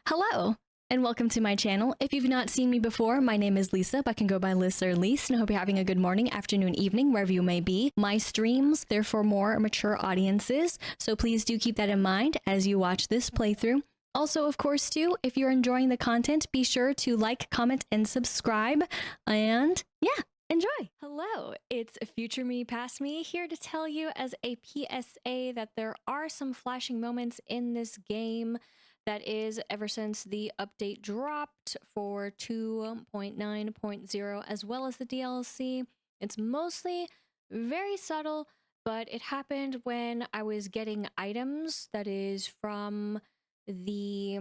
Hello, and welcome to my channel. If you've not seen me before, my name is Lisa, but I can go by Liz or Lise, and I hope you're having a good morning, afternoon, evening, wherever you may be. My streams, they're for more mature audiences, so please do keep that in mind as you watch this playthrough. Also, of course, too, if you're enjoying the content, be sure to like, comment, and subscribe, and yeah, enjoy! Hello, it's Future Me, Past Me, here to tell you as a PSA that there are some flashing moments in this game. That is, ever since the update dropped for 2.9.0, as well as the DLC. It's mostly very subtle, but it happened when I was getting items, that is from the,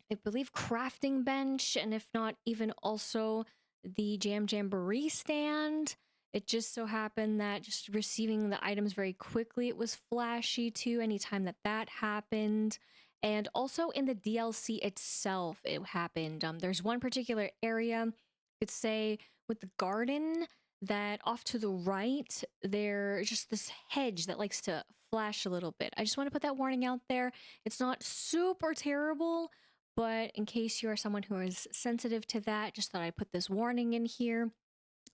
I believe, crafting bench, and if not, even also the Jam Jamboree stand. It just so happened that just receiving the items very quickly, it was flashy too, anytime that happened. And also in the DLC itself, it happened. There's one particular area, you could say, with the garden, that off to the right, there's just this hedge that likes to flash a little bit. I just want to put that warning out there. It's not super terrible, but in case you are someone who is sensitive to that, just thought I'd put this warning in here.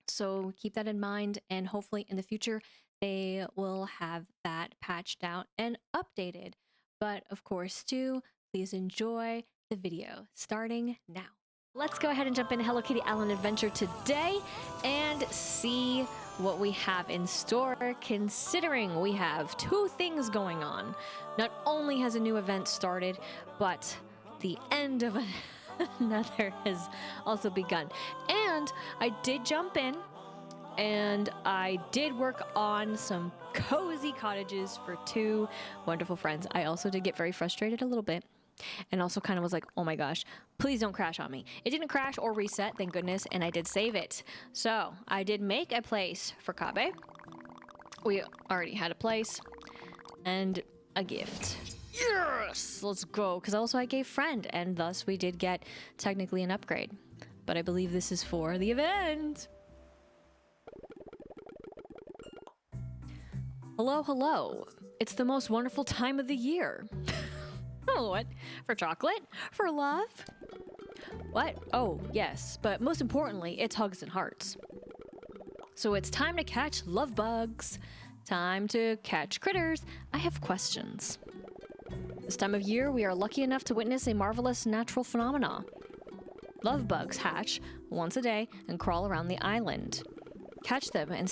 So keep that in mind, and hopefully in the future, they will have that patched out and updated. But of course, too, please enjoy the video starting now. Let's go ahead and jump into Hello Kitty Island Adventure today and see what we have in store, considering we have two things going on. Not only has a new event started, but the end of another has also begun. And I did jump in and I did work on some cozy cottages for two wonderful friends. I also did get very frustrated a little bit and also kind of was like, oh my gosh, please don't crash on me. It didn't crash or reset, thank goodness, and I did save it. So I did make a place for Kabe. We already had a place and a gift. Yes, let's go. Because also I gave friend, and thus we did get technically an upgrade. But I believe this is for the event. Hello, hello. It's the most wonderful time of the year. Oh, what? For chocolate? For love? What? Oh, yes. But most importantly, it's hugs and hearts. So it's time to catch love bugs. Time to catch critters. I have questions. This time of year, we are lucky enough to witness a marvelous natural phenomena. Love bugs hatch once a day and crawl around the island. Catch them and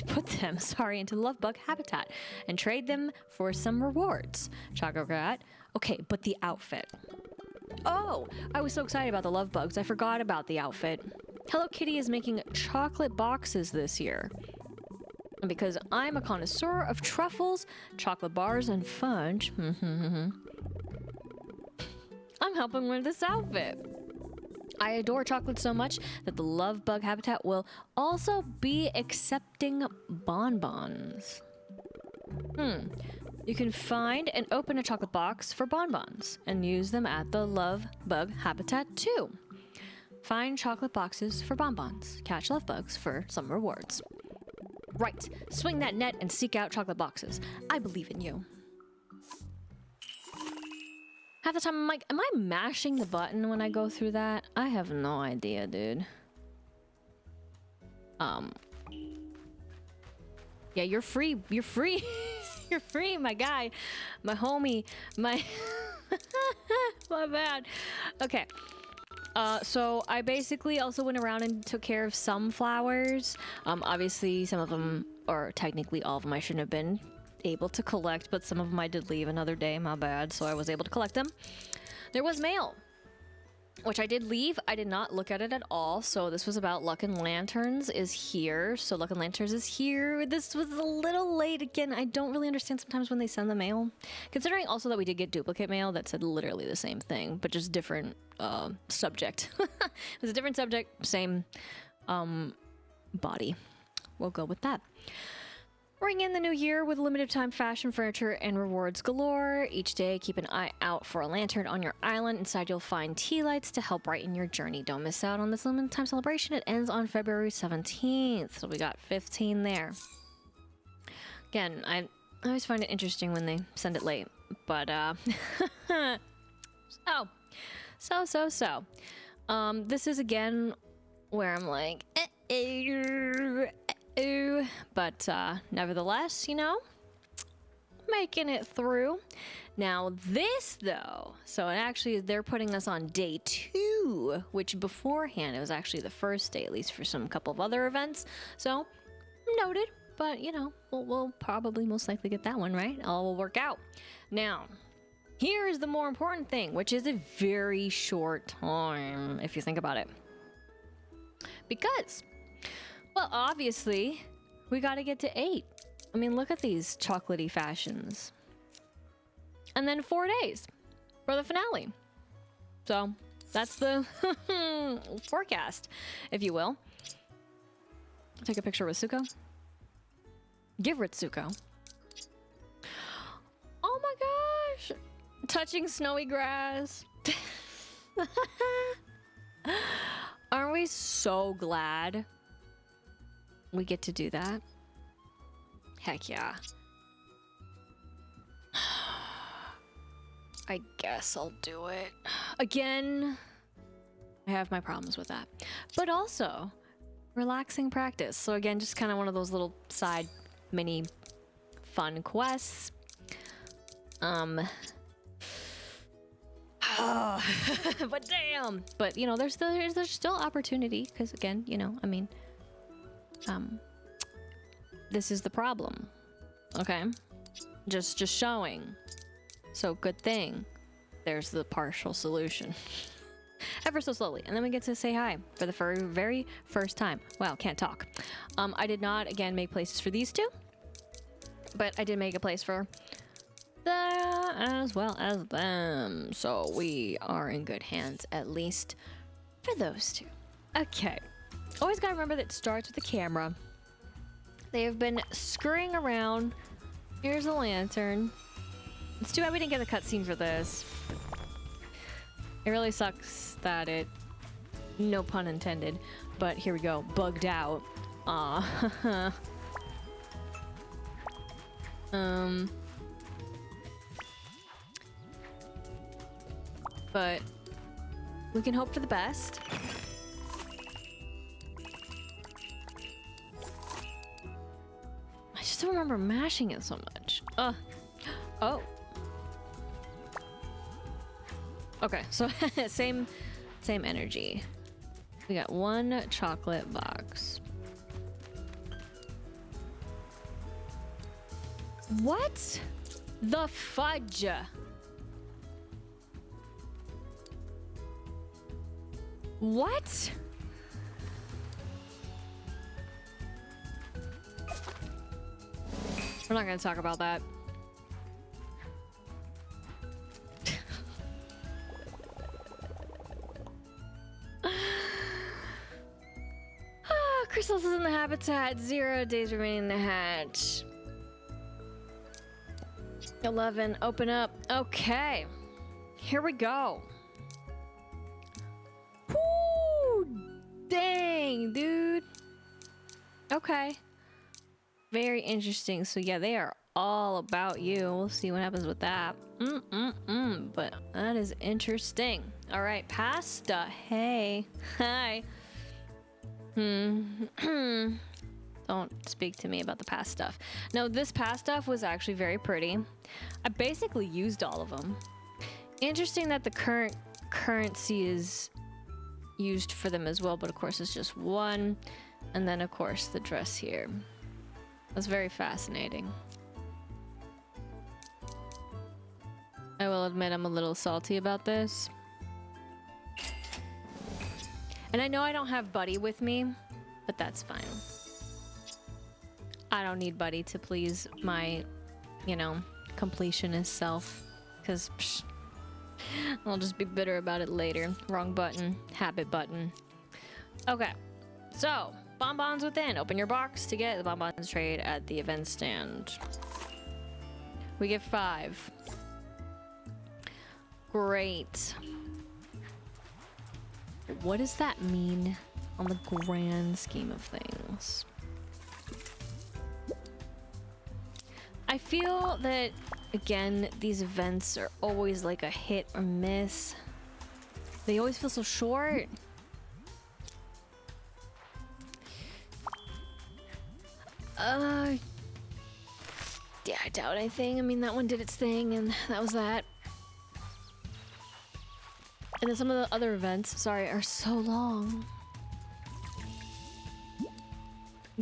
put them into the love bug habitat and trade them for some rewards. Chococat. Okay, but the outfit. Oh, I was so excited about the love bugs, I forgot about the outfit. Hello Kitty is making chocolate boxes this year. And because I'm a connoisseur of truffles, chocolate bars, and fudge, I'm helping with this outfit. I adore chocolate so much that the love bug habitat will also be accepting bonbons. You can find and open a chocolate box for bonbons and use them at the love bug habitat too. Find chocolate boxes for bonbons. Catch love bugs for some rewards. Right, swing that net and seek out chocolate boxes. I believe in you. Half the time I'm like, am I mashing the button when I go through that? I have no idea, dude. Yeah, you're free. You're free. You're free, my guy. My homie. My... My bad. Okay. So I basically also went around and took care of some flowers. Obviously some of them, or technically all of them, I shouldn't have been able to collect, but some of them I did leave another day, my bad, so I was able to collect them. There was mail, which I did leave. I did not look at it at all, so this was about Luck and Lanterns is here. So Luck and Lanterns is here. This was a little late again. I don't really understand sometimes when they send the mail, considering also that we did get duplicate mail that said literally the same thing, but just different subject. It was a different subject, same body. We'll go with that. Ring in the new year with limited time fashion, furniture, and rewards galore. Each day, keep an eye out for a lantern on your island. Inside, you'll find tea lights to help brighten your journey. Don't miss out on this limited time celebration. It ends on February 17th, so we got 15 there. Again, I always find it interesting when they send it late, but Oh, so. This is again where I'm like, but nevertheless, you know, making it through. Now this though, so it actually they're putting us on day 2, which beforehand it was actually the first day, at least for some couple of other events. So noted, but you know, we'll probably most likely get that one right. All will work out. Now, here is the more important thing, which is a very short time if you think about it. Because, well, obviously, we got to get to 8. I mean, look at these chocolatey fashions. And then 4 days for the finale. So that's the forecast, if you will. Take a picture with Suko. Give Ritsuko. Oh my gosh. Touching snowy grass. Aren't we so glad we get to do that? Heck yeah. I guess I'll do it. Again, I have my problems with that. But also, relaxing practice. So again, just kind of one of those little side mini fun quests. But damn. But you know, there's still opportunity because again, you know, I mean, this is the problem. Okay, just showing. So good thing there's the partial solution. Ever so slowly, and then we get to say hi for the very first time. Wow, can't talk. I did not again make places for these two, but I did make a place for them as well as them. So we are in good hands, at least for those two. Okay, always gotta remember that it starts with the camera. They have been scurrying around. Here's a lantern. It's too bad we didn't get a cutscene for this. It really sucks that it, no pun intended, but here we go, bugged out. Aw. But we can hope for the best. I just don't remember mashing it so much. Oh. Okay, so same energy. We got one chocolate box. What the fudge? What? We're not gonna talk about that. Crystals is in the habitat. 0 days remaining in the hatch. 11. Open up. Okay. Here we go. Whoo! Dang, dude. Okay. Very interesting. So yeah, they are all about you. We'll see what happens with that. But that is interesting. All right, pasta. Hey. Hi. Don't speak to me about the past stuff. No, this past stuff was actually very pretty. I basically used all of them. Interesting that the current currency is used for them as well, but of course it's just one. And then of course the dress here. That's very fascinating. I will admit I'm a little salty about this. And I know I don't have Buddy with me, but that's fine. I don't need Buddy to please my, you know, completionist self. Because I'll just be bitter about it later. Wrong button. Habit button. Okay. So, bonbons within. Open your box to get the bonbons trade at the event stand. We get 5. Great. What does that mean on the grand scheme of things? I feel that Again, these events are always like a hit or miss. They always feel so short. Yeah, I doubt anything. I mean, that one did its thing, and that was that. And then some of the other events, sorry, are so long.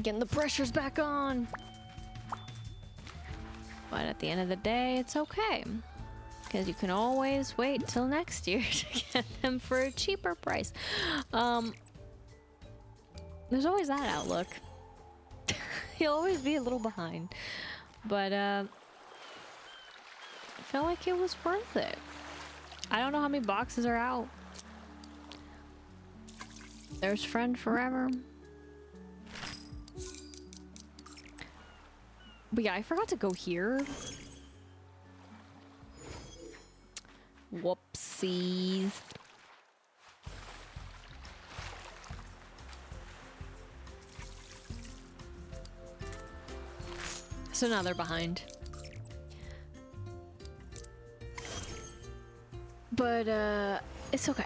Getting the pressure's back on. But at the end of the day, it's okay. Because you can always wait till next year to get them for a cheaper price. There's always that outlook. You'll always be a little behind. But, I felt like it was worth it. I don't know how many boxes are out. There's Friend Forever. But yeah, I forgot to go here. Whoopsies. So now they're behind. But, it's okay.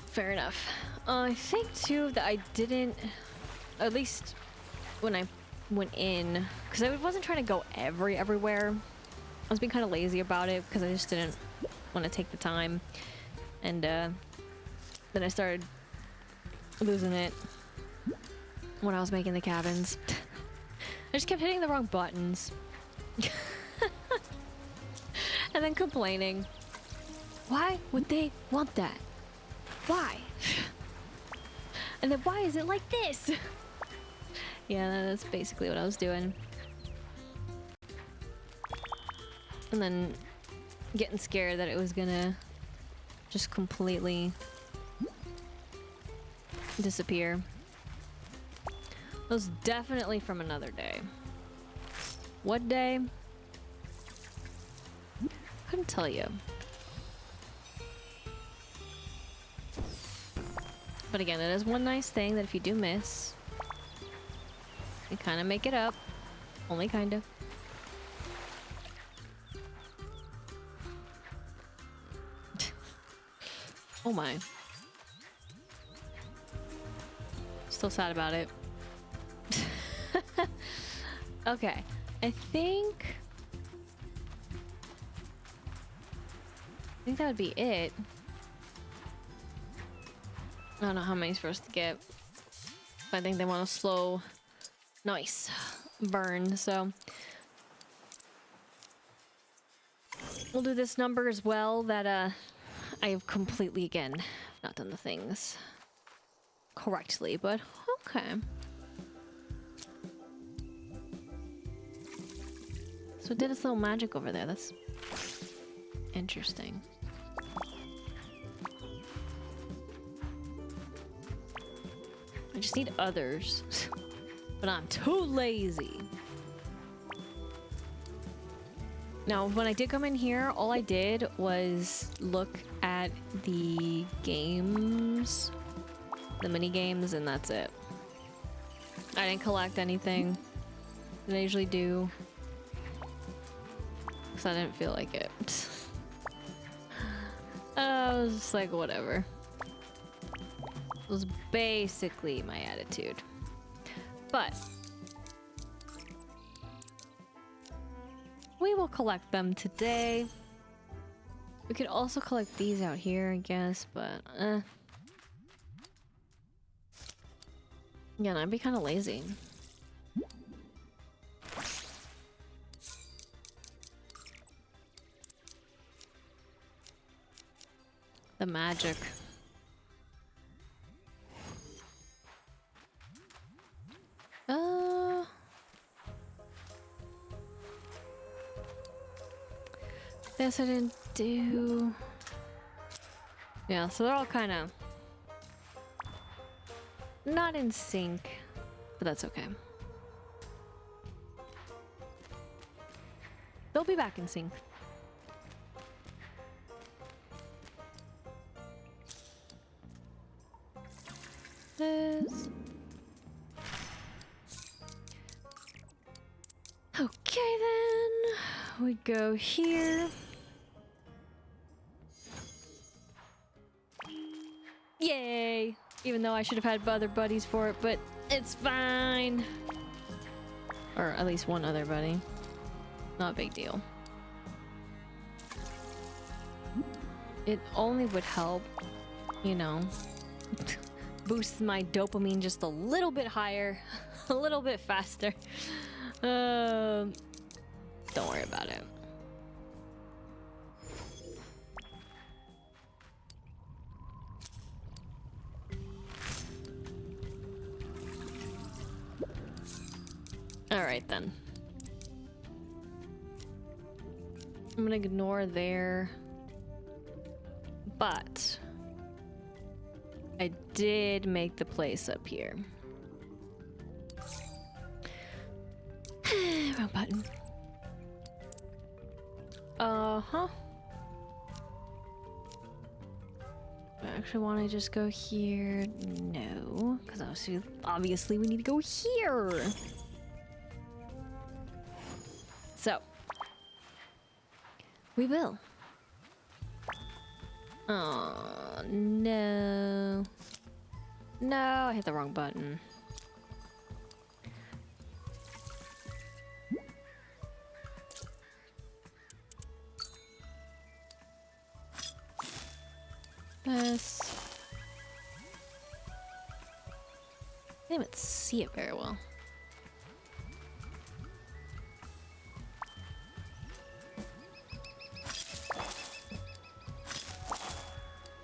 Fair enough. I think, too, that I didn't... At least when I went in... Because I wasn't trying to go everywhere. I was being kind of lazy about it because I just didn't want to take the time. And, then I started losing it when I was making the cabins. I just kept hitting the wrong buttons. And then complaining. Why would they want that? Why? And then why is it like this? Yeah, that's basically what I was doing. And then getting scared that it was gonna just completely disappear. It was definitely from another day. What day? Couldn't tell you. But again, it is one nice thing that if you do miss, you kind of make it up. Only kind of. Oh my. Still sad about it. Okay, I think that would be it. I don't know how many supposed to get. But I think they want a slow, nice burn, so we'll do this number as well that I have completely, again, not done the things correctly, but okay. So it did its little magic over there. That's interesting. I just need others, but I'm too lazy. Now, when I did come in here, all I did was look at the games, the mini games, and that's it. I didn't collect anything that I usually do, because I didn't feel like it. I was just like, whatever. Was basically my attitude. But we will collect them today. We could also collect these out here, I guess, but yeah, I'd be kind of lazy. The magic. This I didn't do. Yeah, so they're all kind of not in sync, but that's okay. They'll be back in sync. This. Okay then, we go here. Yay! Even though I should have had other buddies for it, but it's fine. Or at least one other buddy. Not a big deal. It only would help, you know, boost my dopamine just a little bit higher, a little bit faster. Don't worry about it. All right then. I'm gonna ignore there. But I did make the place up here. Wrong button. Uh-huh. I actually want to just go here. No, because obviously we need to go here. So we will. Oh, no. No, I hit the wrong button. This. I can't even see it very well.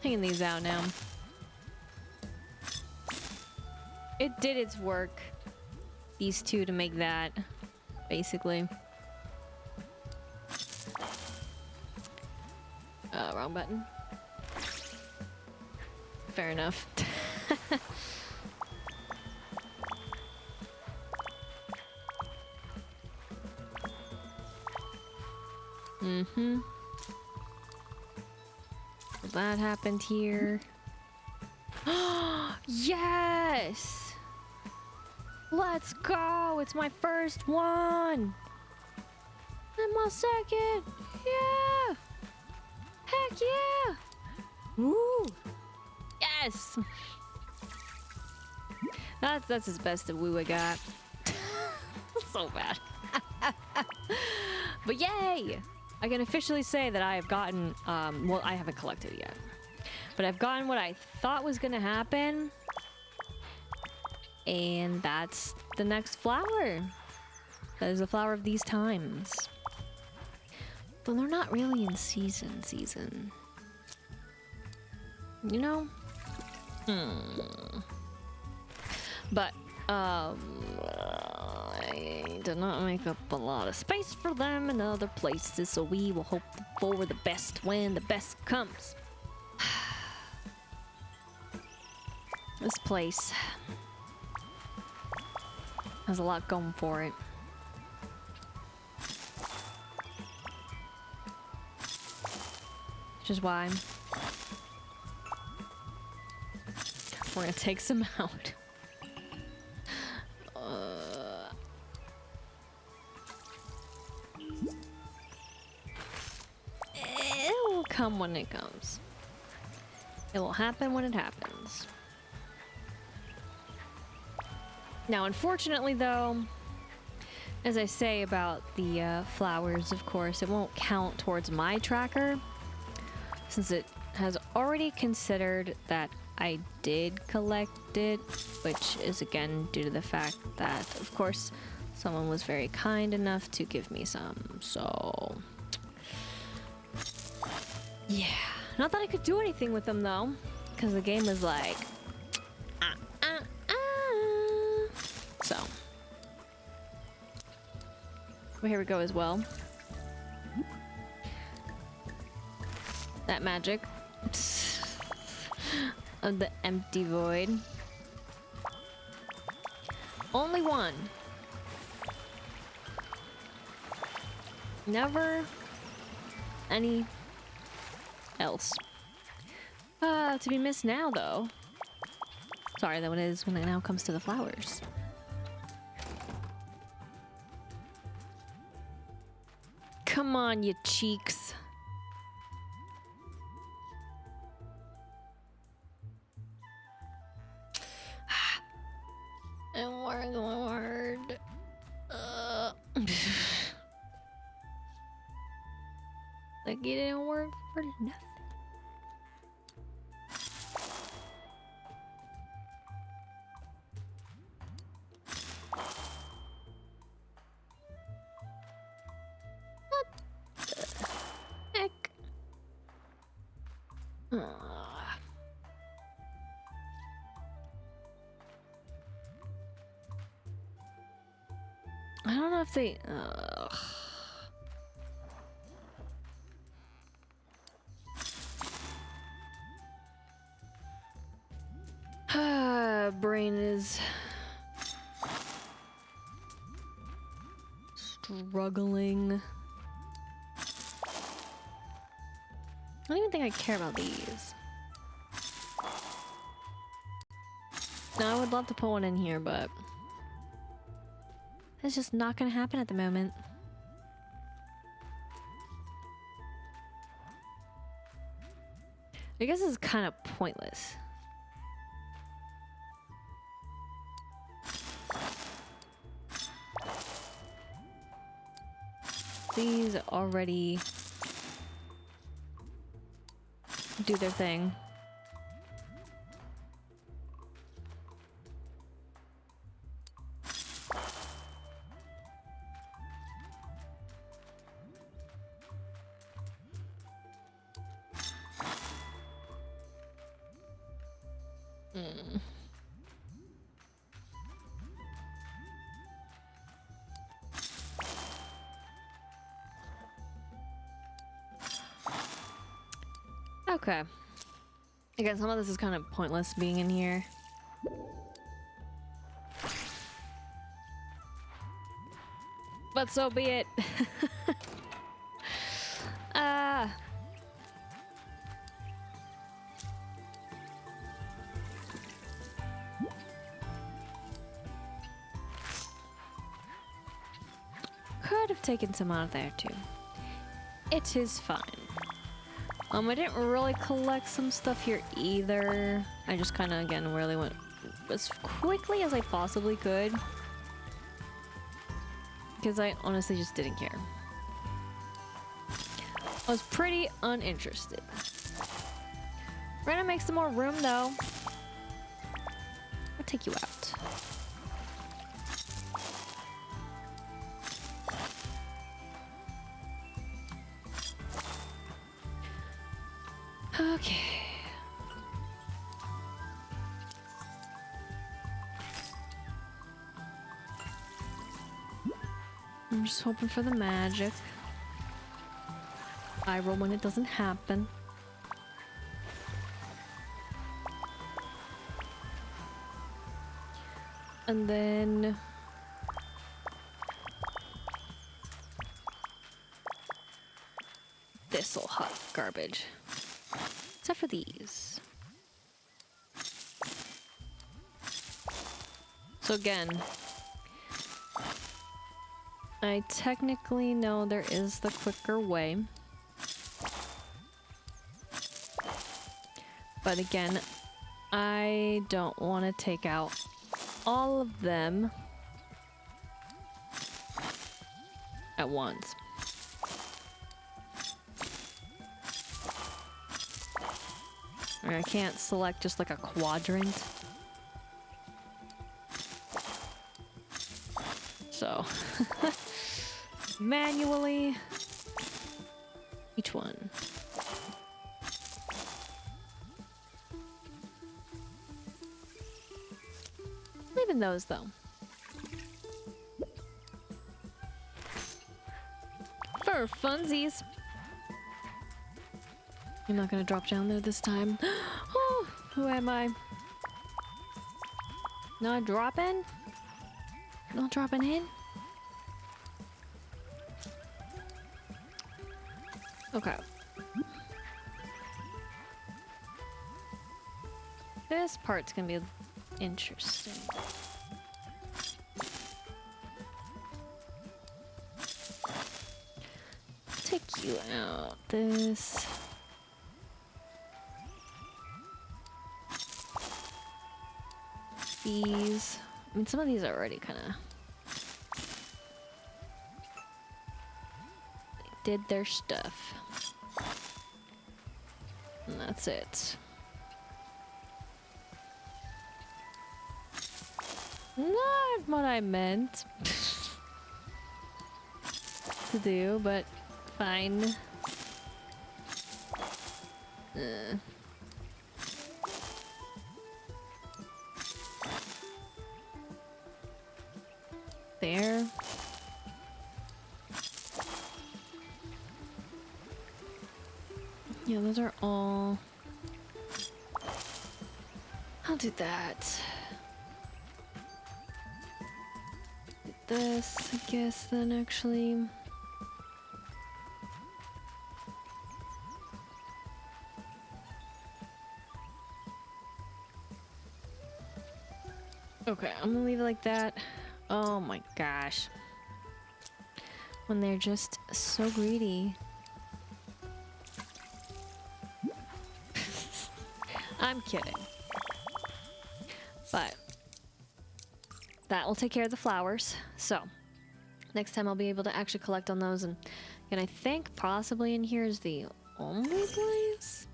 Taking these out now. It did its work. These two to make that, basically. Wrong button. Fair enough. Mm-hmm. That happened here. Yes! Let's go! It's my first one! And my second! Yeah! Heck yeah! Woo! Yes! That's as best that we got. So bad. But yay! I can officially say that I have gotten, well, I haven't collected it yet. But I've gotten what I thought was gonna happen. And that's the next flower. That is the flower of these times. Though they're not really in season. You know? But, I did not make up a lot of space for them in other places, so we will hope for the best when the best comes. This place has a lot going for it. Which is why we're gonna take some out. It will come when it comes. It will happen when it happens. Now, unfortunately, though, as I say about the flowers, of course, it won't count towards my tracker, since it has already considered that I did collect it, which is again due to the fact that, of course, someone was very kind enough to give me some, so yeah. Not that I could do anything with them, though, because the game was like, so. Well, here we go as well. That magic of the empty void. Only one. Never any else. To be missed now, though. Sorry, that one is when it now comes to the flowers. Come on, you cheeks. I'm working hard. Like it didn't work for nothing. What the heck? I don't know if they. Brain is struggling. I don't even think I care about these. Now I would love to put one in here, but that's just not gonna happen at the moment. I guess it's kind of pointless. These already do their thing. Okay. Again, some of this is kind of pointless being in here. But so be it. Could have taken some out of there too. It is fine. I didn't really collect some stuff here either. I just kind of, again, really went as quickly as I possibly could. Because I honestly just didn't care. I was pretty uninterested. We're gonna make some more room though. I'll take you out. Okay. I'm just hoping for the magic. I roll when it doesn't happen. And then this'll hot garbage. Except for these. So again, I technically know there is the quicker way. But again, I don't want to take out all of them at once. I can't select just like a quadrant. So, manually, each one. Leaving those though. For funsies. I'm not gonna drop down there this time. Oh, who am I? Not dropping? Not dropping in? Okay. This part's gonna be interesting. you out. This. These. I mean, some of these are already kind of... They did their stuff. And that's it. Not what I meant to do, but fine. There. Yeah, those are all... I'll do that. This, I guess, then actually. Okay, I'm gonna leave it like that. Oh my gosh. When they're just so greedy. I'm kidding. But that will take care of the flowers. So next time I'll be able to actually collect on those. And I think possibly in here is the only place?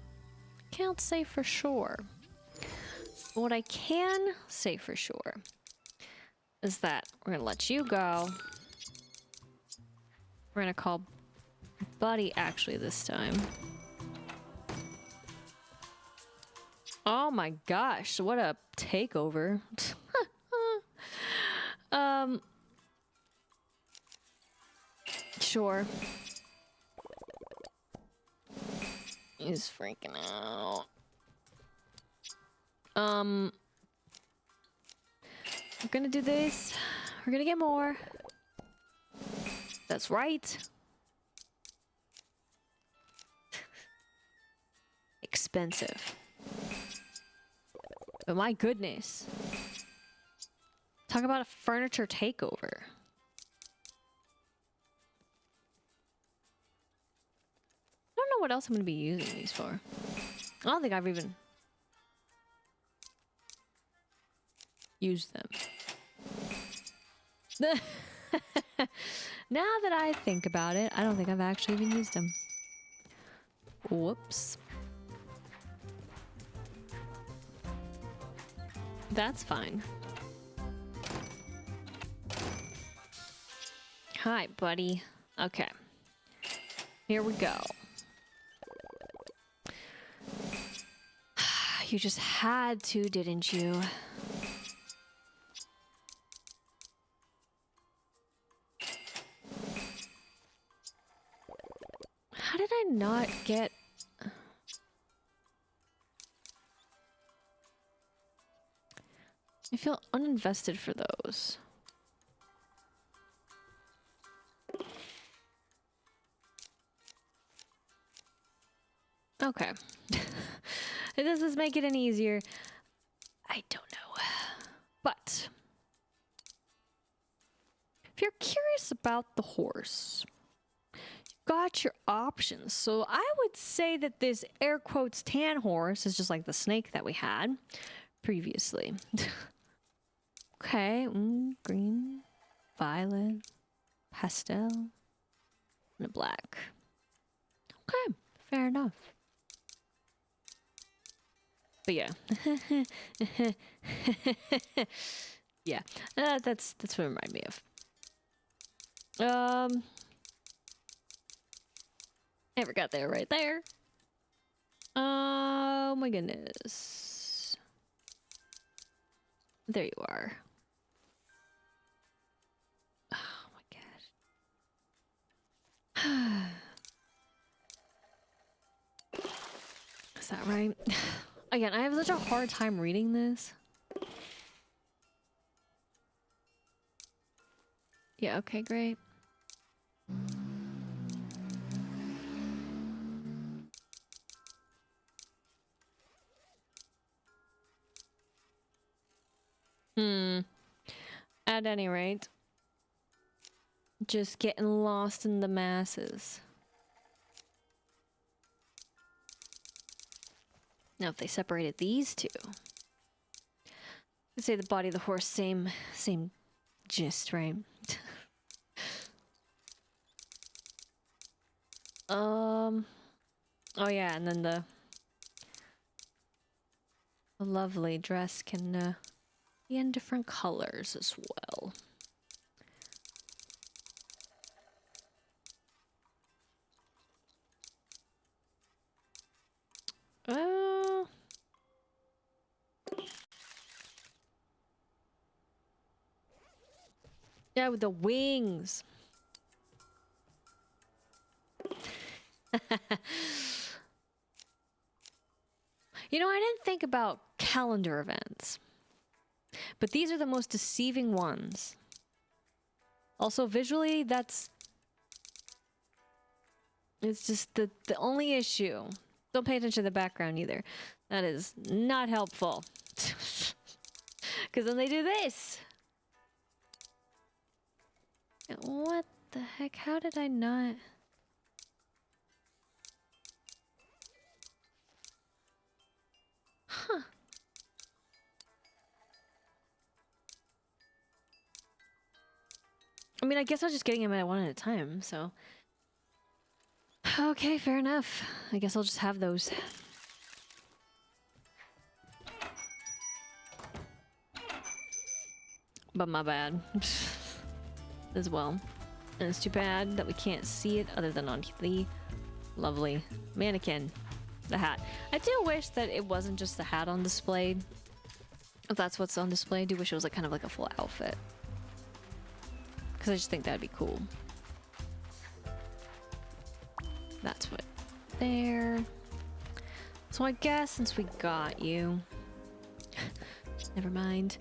Can't say for sure. But what I can say for sure is that we're gonna let you go. We're gonna call Buddy actually this time. Oh my gosh, what a takeover. Sure. He's freaking out. We're gonna do this. We're gonna get more. That's right. Expensive. But my goodness. Talk about a furniture takeover. I don't know what else I'm gonna be using these for. I don't think I've even used them. Now that I think about it, I don't think I've actually even used them. Whoops. That's fine. Hi, buddy. Okay. Here we go. You just had to, didn't you? How did I not get... I feel uninvested for those. Okay. Does this make it any easier? I don't know. But if you're curious about the horse, you've got your options. So I would say that this air quotes tan horse is just like the snake that we had previously. Okay, green, violet, pastel, and a black. Okay, fair enough. But yeah. Yeah, that's what it reminded me of. Never got there right there. Oh my goodness. There you are. Oh my gosh. Is that right? Again, I have such a hard time reading this. Yeah, okay, great. At any rate, just getting lost in the masses. Now, if they separated these two, I'd say the body of the horse, same gist, right? Oh yeah, and then the lovely dress can be in different colors as well. Oh. Yeah, with the wings. You know, I didn't think about calendar events, but these are the most deceiving ones. Also, visually, it's just the only issue. Don't pay attention to the background either. That is not helpful. Because then they do this. What the heck? How did I not... Huh. I mean, I guess I was just getting them at one at a time, so... Okay, fair enough. I guess I'll just have those. But my bad. As well. And it's too bad that we can't see it other than on the lovely mannequin. The hat. I do wish that it wasn't just the hat on display. If that's what's on display, I do wish it was like kind of like a full outfit. Because I just think that'd be cool. That's what. There. So I guess since we got you... Never mind.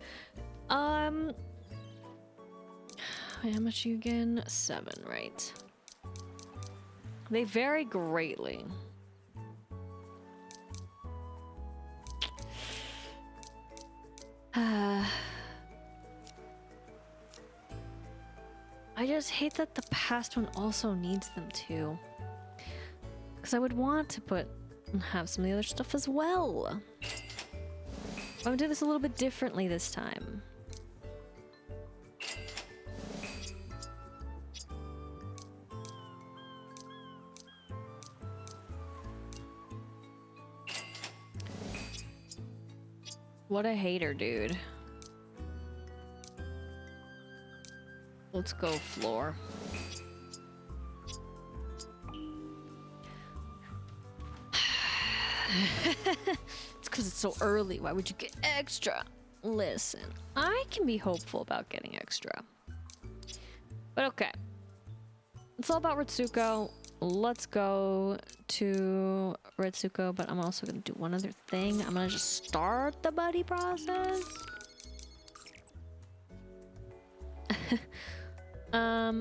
Wait, how much are you again? 7, right. They vary greatly. I just hate that the past one also needs them too. Because I would want to have some of the other stuff as well. I'm gonna do this a little bit differently this time. What a hater, dude. Let's go, floor. It's because it's so early. Why would you get extra? Listen, I can be hopeful about getting extra. But okay. It's all about Ritsuko. Let's go to Ritsuko, but I'm also going to do one other thing. I'm going to just start the buddy process.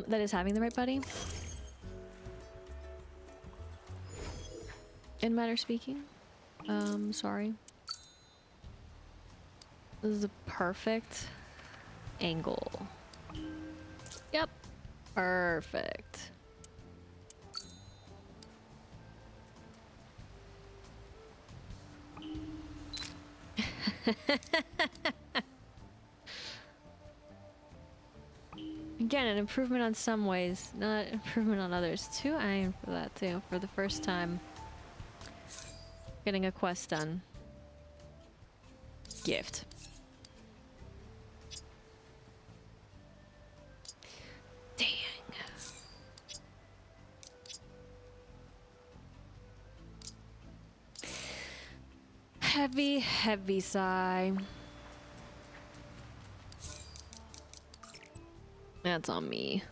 That is having the right buddy. In matter speaking. Sorry. This is a perfect angle. Yep. Perfect. Again, an improvement on some ways, not improvement on others. 2 iron for that too, for the first time. Getting a quest done. Gift. Dang. Heavy, heavy sigh. That's on me.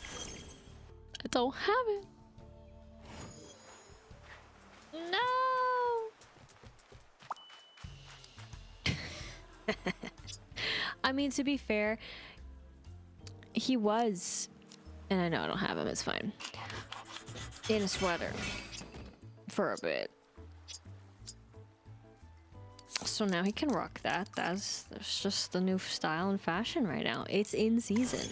I don't have it. No. I mean, to be fair, he was, and I know I don't have him, it's fine, in a sweater for a bit. So now he can rock that. That's just the new style and fashion right now. It's in season.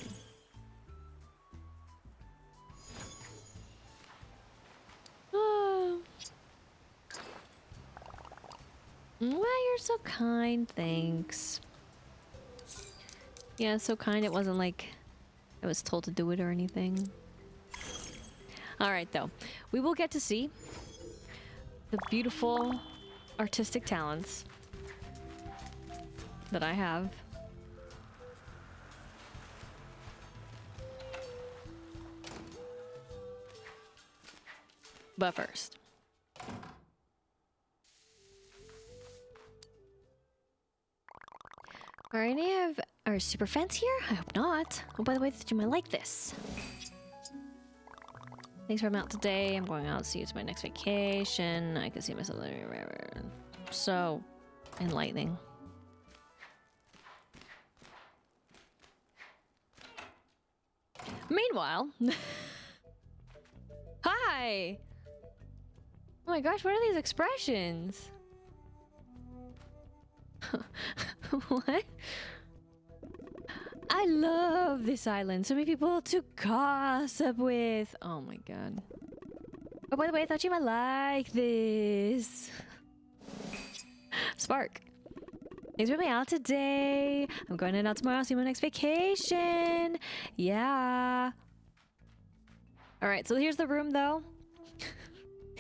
Well, you're so kind, thanks. Yeah, so kind it wasn't like I was told to do it or anything. Alright, though. We will get to see the beautiful artistic talents that I have. But first. Are any of our super fans here? I hope not. Oh, by the way, you might like this. Thanks for coming out today. I'm going out to see you to my next vacation. I can see myself there. So enlightening. Meanwhile, hi. Oh my gosh, what are these expressions? What? I love this island. So many people to gossip with. Oh my god. Oh, by the way, I thought you might like this. Spark. Thanks for being out today. I'm going out tomorrow. See you on my next vacation. Yeah. All right, so here's the room, though.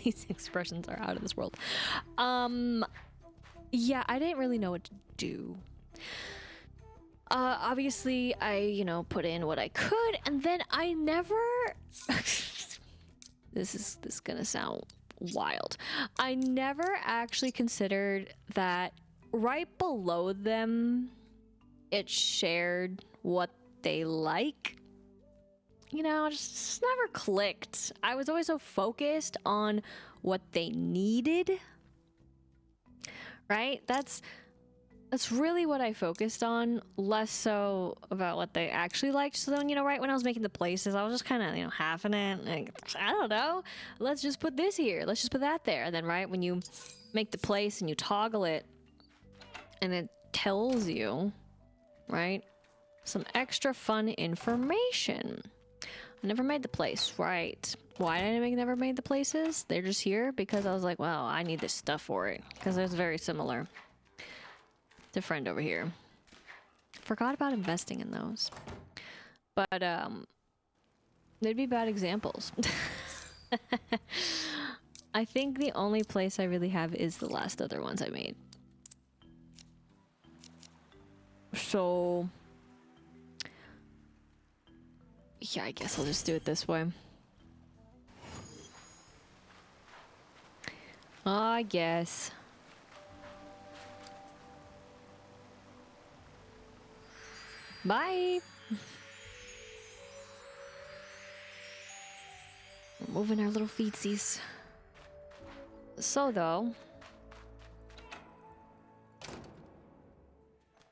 These expressions are out of this world. Yeah, I didn't really know what to do. Obviously, I, put in what I could, and then I never... This is gonna sound wild. I never actually considered that right below them, it shared what they like. Just never clicked. I was always so focused on what they needed. Right? That's really what I focused on, less so about what they actually liked. So then, right when I was making the places, I was just kind of, halving it. Like, I don't know. Let's just put this here. Let's just put that there. And then, right, when you make the place and you toggle it, and it tells you, right, some extra fun information. I never made the place, right? Why did I never made the places? They're just here because I was like, well, I need this stuff for it. Because it's very similar. To friend over here. Forgot about investing in those. But, they'd be bad examples. I think the only place I really have is the last other ones I made. So... yeah, I guess I'll just do it this way. I guess. Bye! We're moving our little feetsies. So, though...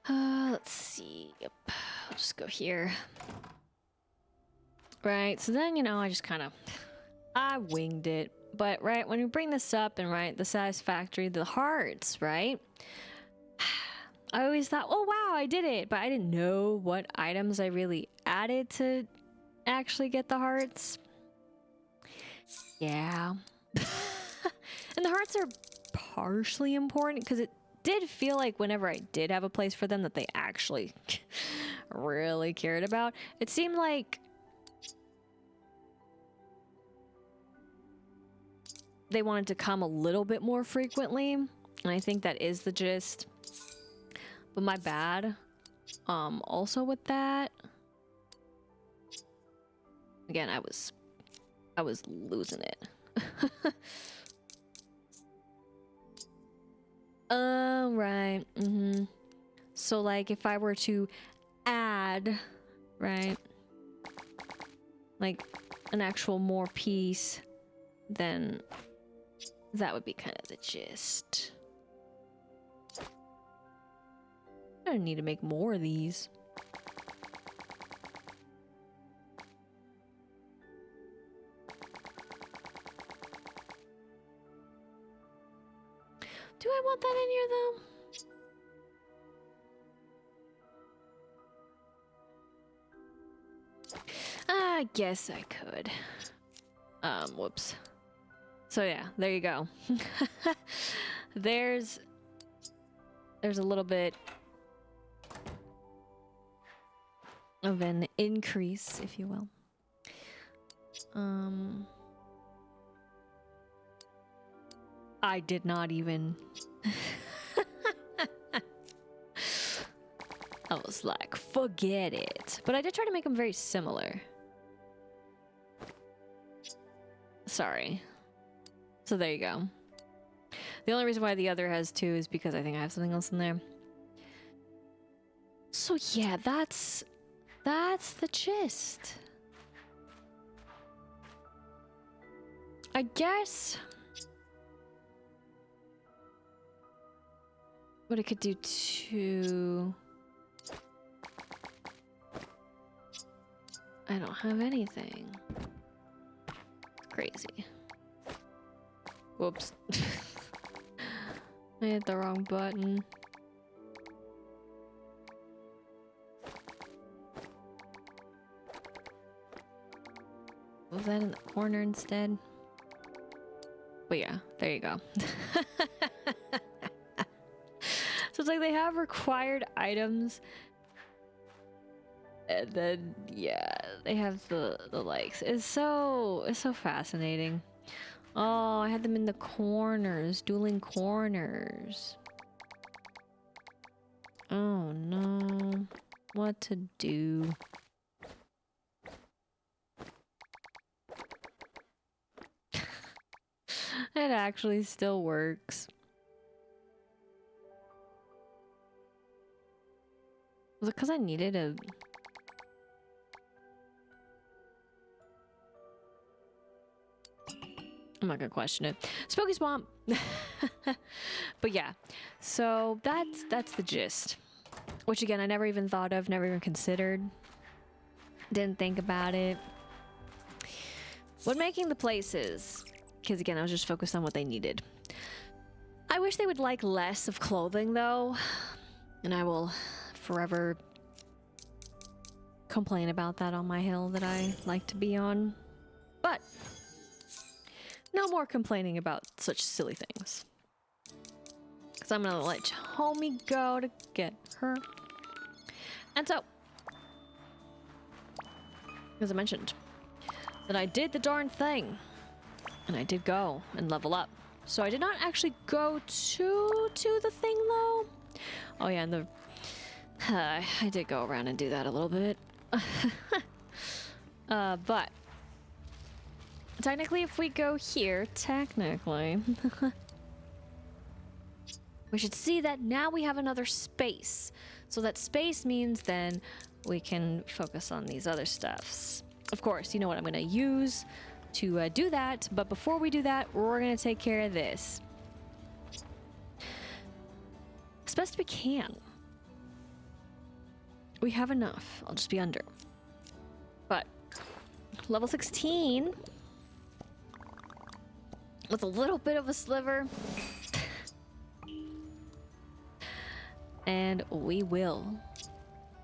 let's see. Yep. I'll just go here. Right, so then, I just kind of... I winged it. But, right, when you bring this up and, right, the satisfactory, the hearts, right? I always thought, oh, wow, I did it. But I didn't know what items I really added to actually get the hearts. Yeah. And the hearts are partially important because it did feel like whenever I did have a place for them that they actually really cared about. It seemed like they wanted to come a little bit more frequently. And I think that is the gist. But my bad. Also with that. Again, I was losing it. Right. So like if I were to add, right, like an actual more piece, then that would be kind of the gist. I don't need to make more of these. Do I want that in here, though? I guess I could. Whoops. So yeah, there you go. There's there's a little bit of an increase, if you will. I did not even... I was like, forget it. But I did try to make them very similar. Sorry. So there you go. The only reason why the other has 2 is because I think I have something else in there. So yeah, that's the gist. I guess what I could do too. I don't have anything. Crazy. Whoops. I hit the wrong button. Was that in the corner instead? But yeah, there you go. So it's like they have required items. And then yeah, they have the likes. It's so fascinating. Oh, I had them in the corners, dueling corners. Oh no. What to do? It actually still works. Was it because I needed a... I'm not gonna question it. Spooky Swamp! But yeah, so that's the gist. Which again, I never even thought of, never even considered. Didn't think about it. When making the places, because again, I was just focused on what they needed. I wish they would like less of clothing though. And I will forever complain about that on my hill that I like to be on. But no more complaining about such silly things. Because I'm gonna let homie go to get her. And so, as I mentioned, that I did the darn thing. And I did go and level up. So I did not actually go to the thing though. Oh yeah, and the... I did go around and do that a little bit. But... technically, if we go here, technically... we should see that now we have another space. So that space means then we can focus on these other stuffs. Of course, you know what I'm going to use to do that. But before we do that, we're going to take care of this. As best we can. We have enough. I'll just be under. But level 16 with a little bit of a sliver. And we will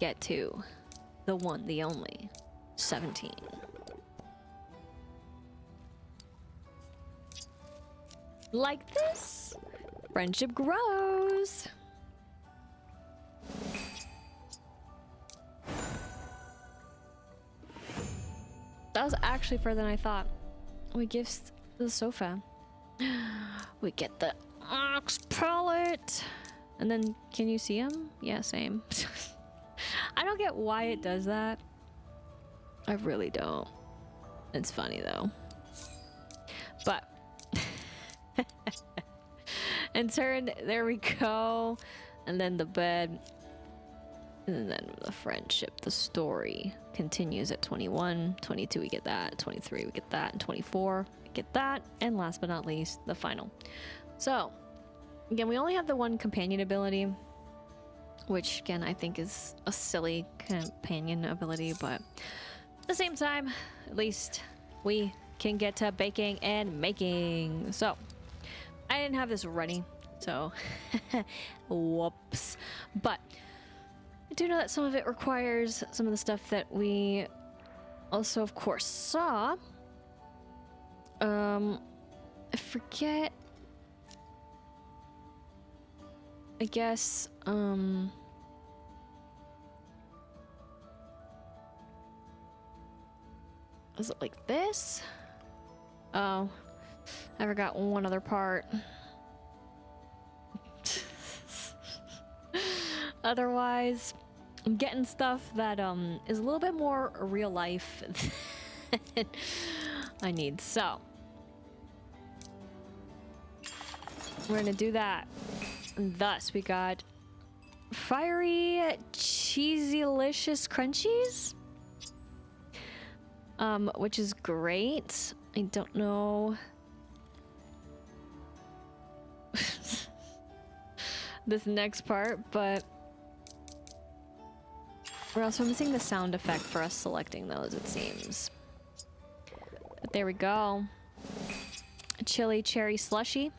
get to the one, the only 17. Like this, friendship grows. That was actually further than I thought. We give the sofa. We get the ox pellet. And then, can you see him? Yeah, same. I don't get why it does that. I really don't. It's funny though. But and turn, there we go. And then the bed. And then the friendship, the story continues at 21. 22 we get that, 23 we get that, and 24 we get that, and last but not least, the final. So again, we only have the one companion ability, which again I think is a silly companion ability, but at the same time, at least we can get to baking and making. So I didn't have this ready, so whoops. But I do know that some of it requires some of the stuff that we also of course saw. I forget I guess, is it like this? Oh, I forgot one other part. Otherwise, I'm getting stuff that is a little bit more real life than I need. So we're gonna do that. And thus, we got fiery, cheesy-licious crunchies, which is great. I don't know this next part, but we're also missing the sound effect for us selecting those, it seems. But there we go. A chili cherry slushy.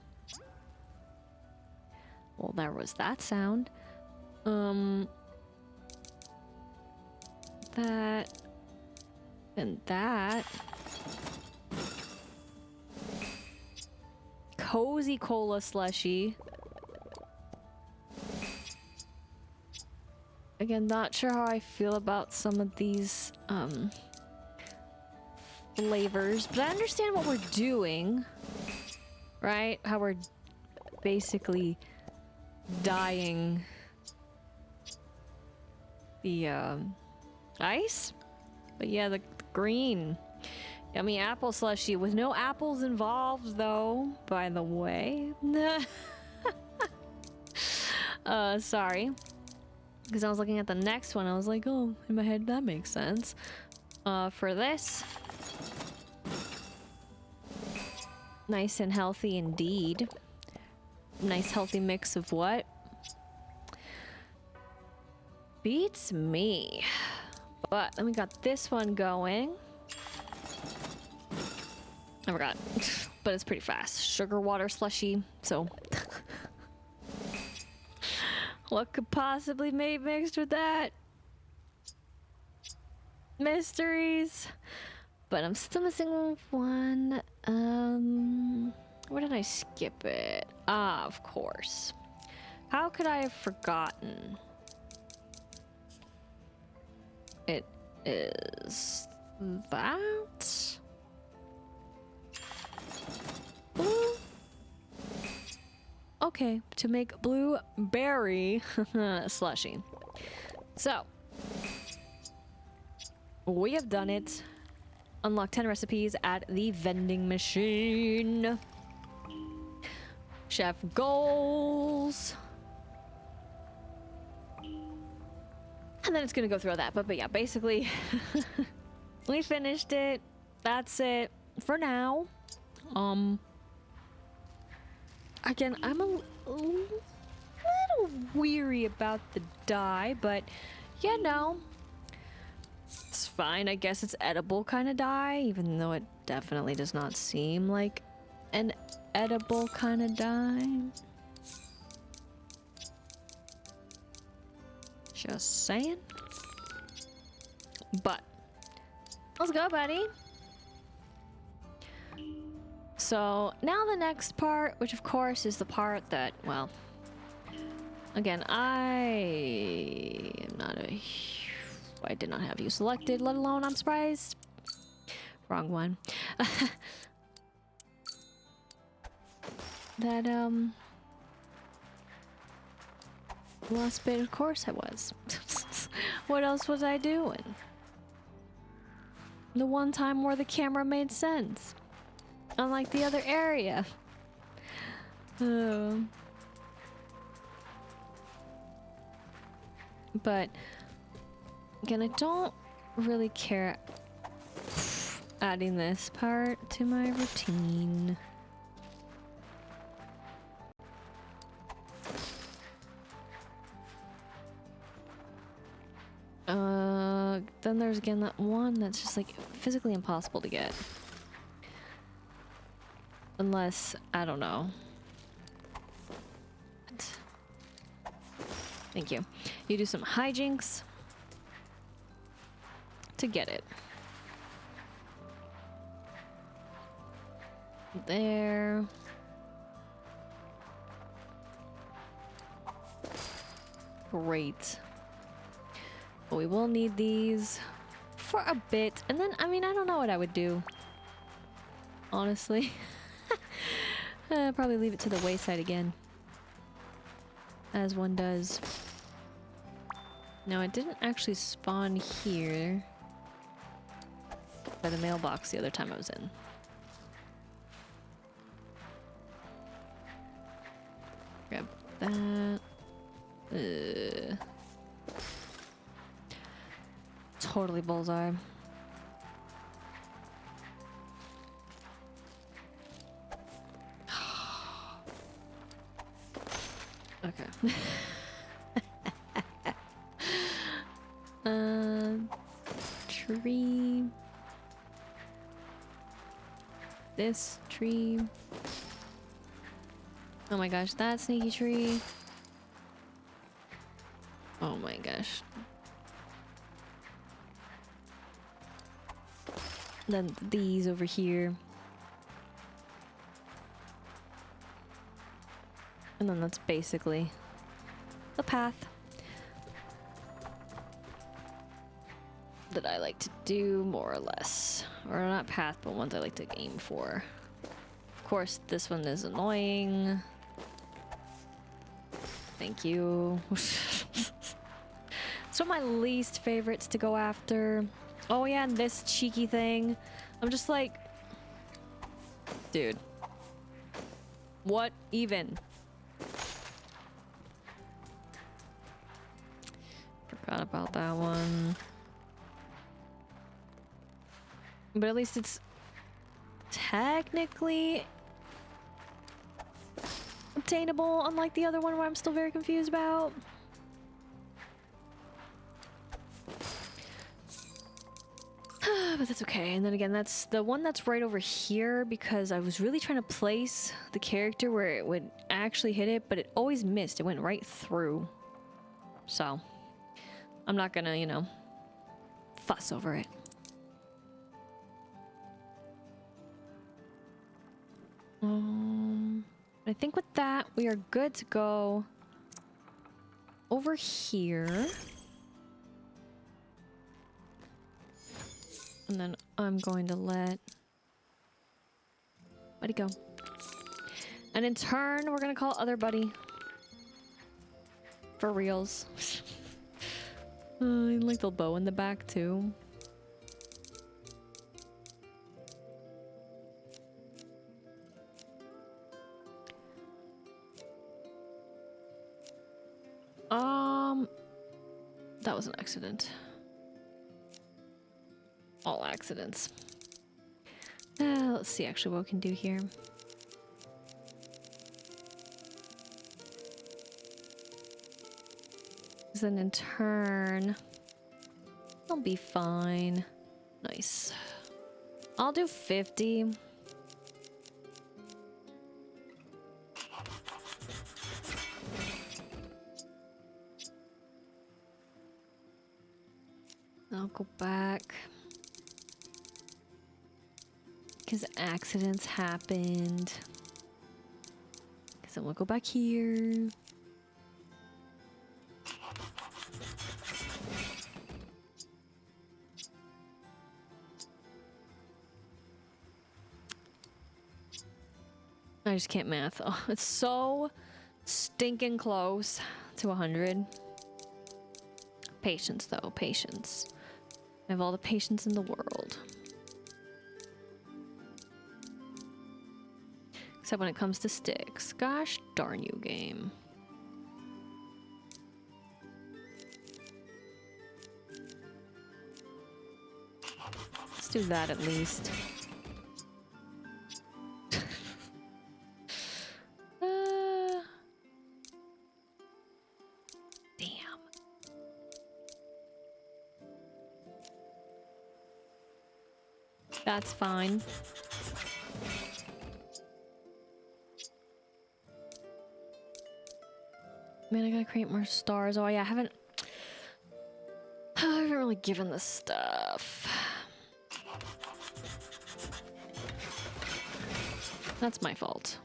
Well, there was that sound. That and that. Cozy cola slushy. Again, not sure how I feel about some of these flavors, but I understand what we're doing, right? How we're basically dyeing the ice. But yeah, the green. Yummy apple slushy with no apples involved, though, by the way. Sorry. Because I was looking at the next one, I was like, oh, in my head, that makes sense. For this. Nice and healthy indeed. Nice healthy mix of what? Beats me. But then we got this one going. I forgot. But it's pretty fast. Sugar water slushy, so what could possibly be mixed with that? Mysteries. But I'm still missing one. Where did I skip it? Ah, of course. How could I have forgotten? It is that? Blue? Okay, to make blueberry slushy. So, we have done it. Unlock 10 recipes at the vending machine. Chef goals. And then it's gonna go through all that. But yeah, basically, we finished it. That's it for now. Again, I'm a little weary about the dye, but you know, it's fine. I guess it's edible kind of dye, even though it definitely does not seem like an edible kind of dye. Just saying. But let's go, buddy. So now the next part, which of course is the part that, well, again, I am not a... I did not have you selected, let alone I'm surprised. Wrong one. That, last bit, of course I was. What else was I doing? The one time where the camera made sense. Unlike the other area. But again, I don't really care adding this part to my routine. Then there's again that one that's just like physically impossible to get. Unless, I don't know. Thank you. You do some hijinks to get it. There. Great. But we will need these for a bit. And then, I mean, I don't know what I would do. Honestly. Probably leave it to the wayside again. As one does. No, it didn't actually spawn here. By the mailbox the other time I was in. Grab that. Totally bullseye. Okay. Tree. This tree. Oh my gosh, that sneaky tree. Oh my gosh. Then these over here. And then that's basically the path that I like to do, more or less. Or not path, but ones I like to aim for. Of course, this one is annoying. Thank you. It's one of my least favorites to go after. Oh yeah, and this cheeky thing. I'm just like... Dude. What even? Forgot about that one. But at least it's technically obtainable, unlike the other one where I'm still very confused about. But that's okay. And then again, that's the one that's right over here because I was really trying to place the character where it would actually hit it, but it always missed. It went right through. So I'm not gonna, you know, fuss over it. I think with that, we are good to go over here. And then I'm going to let... Buddy go. And in turn, we're gonna call other buddy. For reals. I like the bow in the back too. That was an accident. All accidents. Let's see actually what we can do here. Then in turn, I'll be fine. Nice. I'll do 50. I'll go back. Because accidents happened. Because then we'll go back here. I just can't math. Oh, it's so stinking close to 100. Patience, though. Patience. I have all the patience in the world. Except when it comes to sticks. Gosh darn you, game. Let's do that at least. That's fine. Man, I gotta create more stars. Oh yeah, I haven't really given this stuff. That's my fault.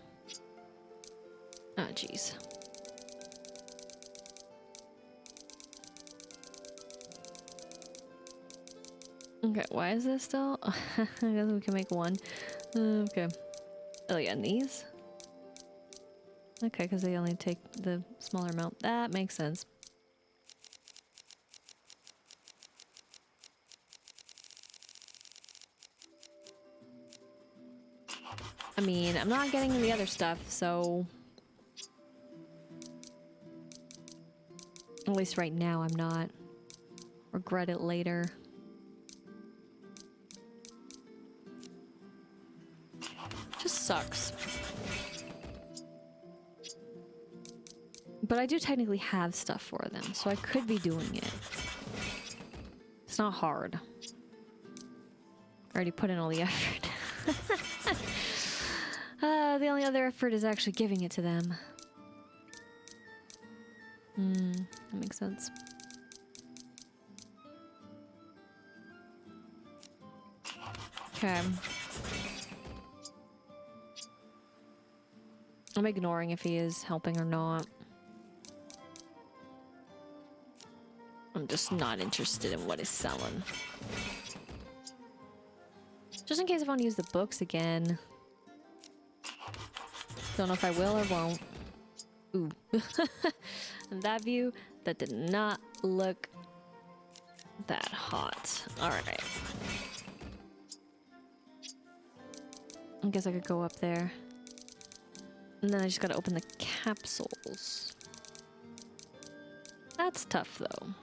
Oh, jeez. Okay, why is this still? I guess we can make one. Okay. Oh yeah, and these? Okay, because they only take the smaller amount. That makes sense. I mean, I'm not getting the other stuff, so... At least right now I'm not. Regret it later. Just sucks. But I do technically have stuff for them, so I could be doing it. It's not hard. I already put in all the effort. The only other effort is actually giving it to them. That makes sense. Okay. I'm ignoring if he is helping or not. I'm just not interested in what he's selling. Just in case I want to use the books again. Don't know if I will or won't. Ooh. And that view, that did not look that hot. Alright. I guess I could go up there. And then I just gotta open the capsules. That's tough, though.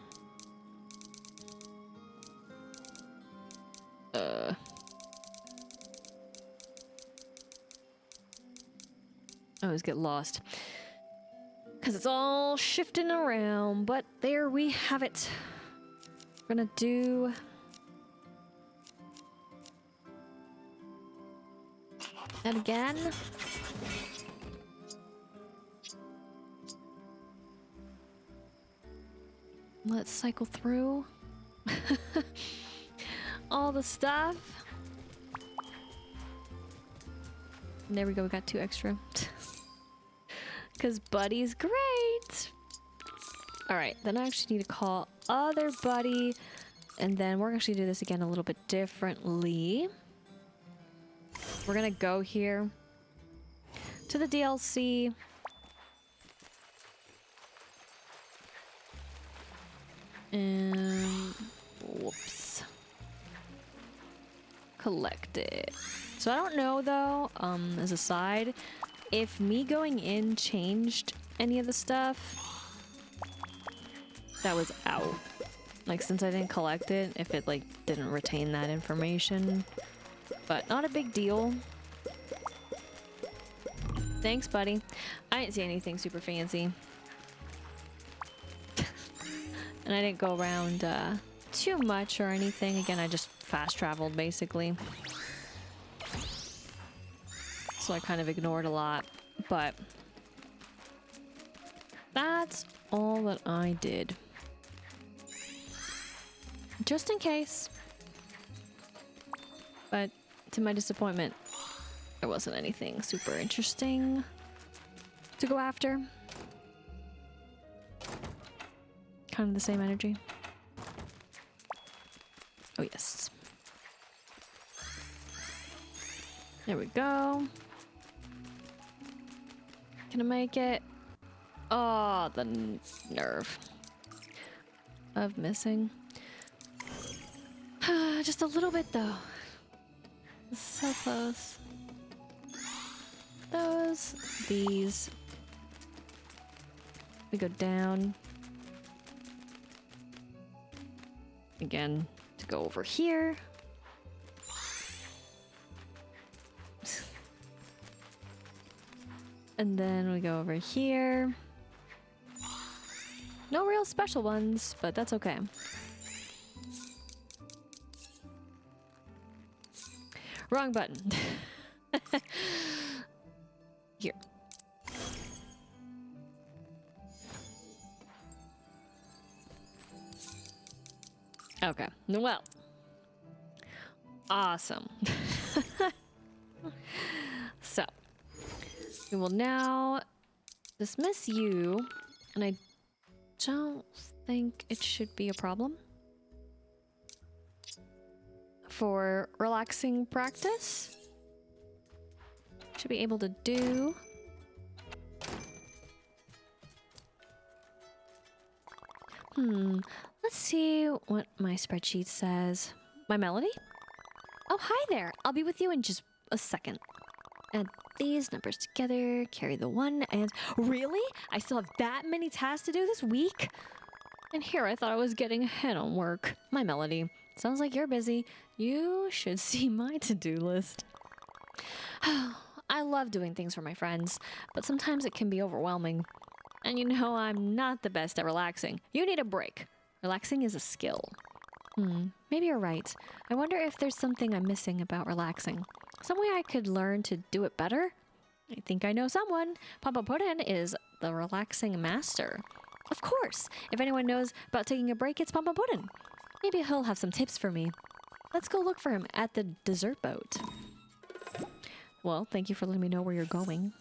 I always get lost. Because it's all shifting around. But there we have it. We're gonna do... that again. Let's cycle through all the stuff. And there we go, we got 2 extra. Because Buddy's great. Alright, then I actually need to call other Buddy. And then we're actually do this again a little bit differently. We're gonna go here to the DLC. And whoops. Collect it. So I don't know though, as a side, if me going in changed any of the stuff that was out. Like since I didn't collect it, if it like didn't retain that information. But not a big deal. Thanks, buddy. I didn't see anything super fancy. And I didn't go around too much or anything. Again, I just fast traveled basically. So I kind of ignored a lot. But that's all that I did. Just in case. But to my disappointment, there wasn't anything super interesting to go after. Kind of the same energy. Oh, yes. There we go. Can I make it? Oh, the nerve of missing. Just a little bit, though. So close. Those, these. We go down. Again, to go over here. And then we go over here. No real special ones, but that's okay. Wrong button. Here. Okay, well. Awesome. So, we will now dismiss you, and I don't think it should be a problem. for relaxing practice. Should be able to do. Let's see what my spreadsheet says. My melody? Oh, hi there. I'll be with you in just a second. Add these numbers together, carry the one, and... Really? I still have that many tasks to do this week? And here I thought I was getting ahead on work. My melody. Sounds like you're busy. You should see my to-do list. I love doing things for my friends, but sometimes it can be overwhelming. And you know I'm not the best at relaxing. You need a break. Relaxing is a skill. Maybe you're right. I wonder if there's something I'm missing about relaxing. Some way I could learn to do it better? I think I know someone. Papa Puddin is the relaxing master. Of course. If anyone knows about taking a break, it's Papa Puddin. Maybe he'll have some tips for me. Let's go look for him at the dessert boat. Well, thank you for letting me know where you're going.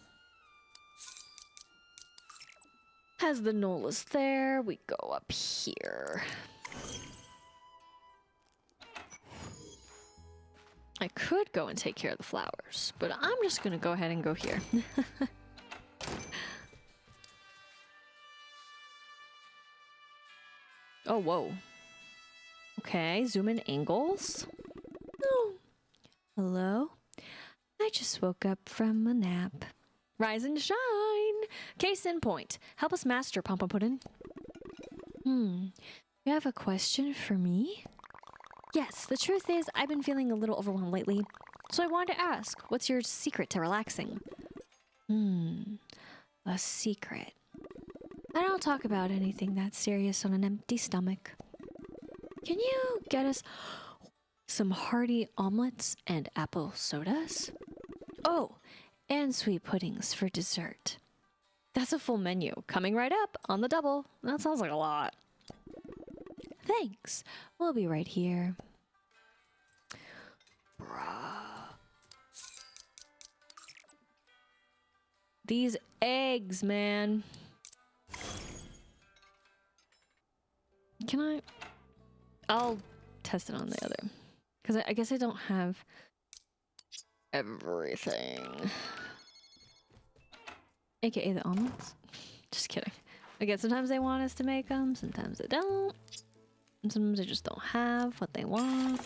As the knoll is there, we go up here. I could go and take care of the flowers, but I'm just gonna go ahead and go here. Oh, whoa. Okay, zoom in angles. Oh. Hello? I just woke up from a nap. Rise and shine! Case in point. Help us master Papa Puddin. You have a question for me? Yes, the truth is I've been feeling a little overwhelmed lately. So I wanted to ask, what's your secret to relaxing? A secret. I don't talk about anything that serious on an empty stomach. Can you get us some hearty omelets and apple sodas? Oh, and sweet puddings for dessert. That's a full menu, coming right up on the double. That sounds like a lot. Thanks. We'll be right here. Bruh. These eggs, man. Can I? I'll test it on the other. Because I guess I don't have everything. AKA the omelets. Just kidding. Again, sometimes they want us to make them, sometimes they don't. And sometimes they just don't have what they want.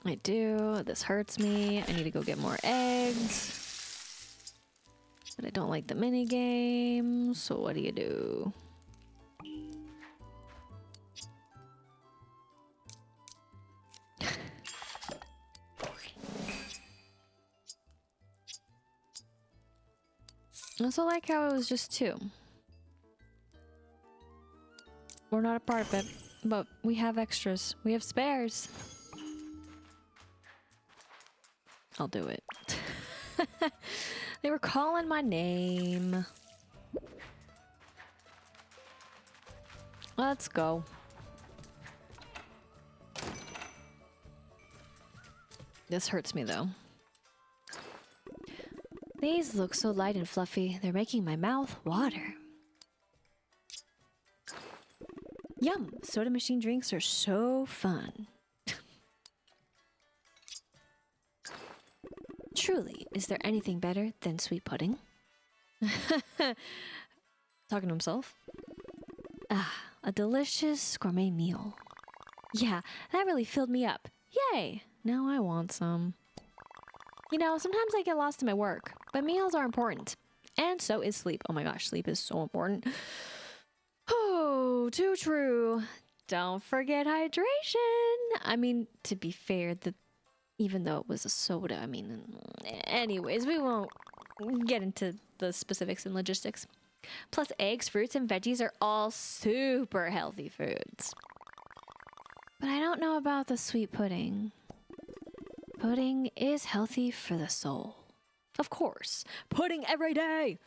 I do. This hurts me. I need to go get more eggs. But I don't like the mini game. So what do you do? I also like how it was just 2. We're not a part of it, but we have extras. We have spares. I'll do it. They were calling my name. Let's go. This hurts me though. These look so light and fluffy, they're making my mouth water. Yum! Soda machine drinks are so fun. Truly, is there anything better than sweet pudding? Talking to himself. Ah, a delicious gourmet meal. Yeah, that really filled me up. Yay! Now I want some. You know, sometimes I get lost in my work, but meals are important. And so is sleep. Oh my gosh, sleep is so important. Oh, too true. Don't forget hydration. I mean, to be fair, even though it was a soda, I mean, anyways, we won't get into the specifics and logistics. Plus, eggs, fruits, and veggies are all super healthy foods. But I don't know about the sweet pudding. Pudding is healthy for the soul. Of course. Pudding every day!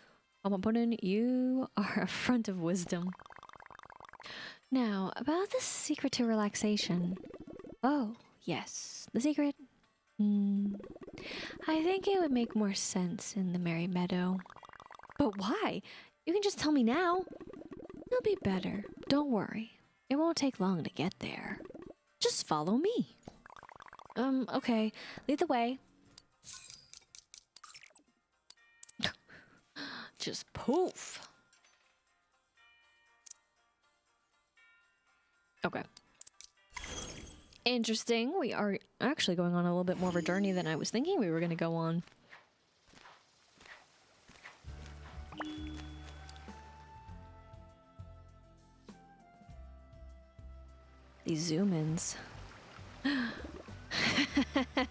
Mama Puddin', you are a font of wisdom. Now, about the secret to relaxation. Oh, yes. The secret? I think it would make more sense in the Merry Meadow. But why? You can just tell me now. It'll be better. Don't worry. It won't take long to get there. Just follow me. Okay. Lead the way. Just poof. Okay. Interesting. We are actually going on a little bit more of a journey than I was thinking we were going to go on. These zoom-ins.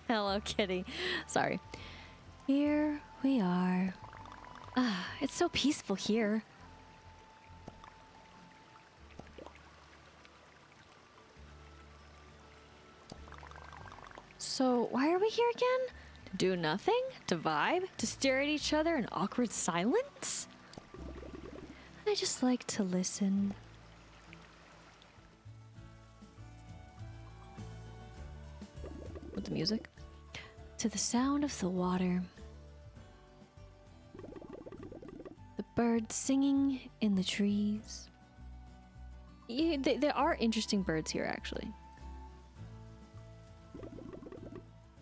Hello, kitty. Sorry. Here we are. Ah, it's so peaceful here. So, why are we here again? To do nothing? To vibe? To stare at each other in awkward silence? I just like to listen. With the music? To the sound of the water. The birds singing in the trees. Yeah, there are interesting birds here, actually.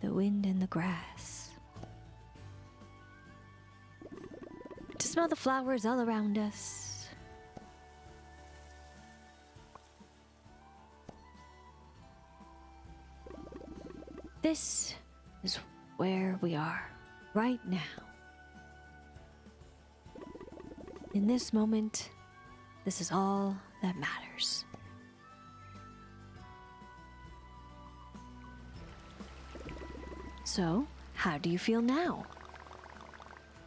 The wind in the grass. To smell the flowers all around us. This is where we are right now. In this moment, this is all that matters. So, how do you feel now?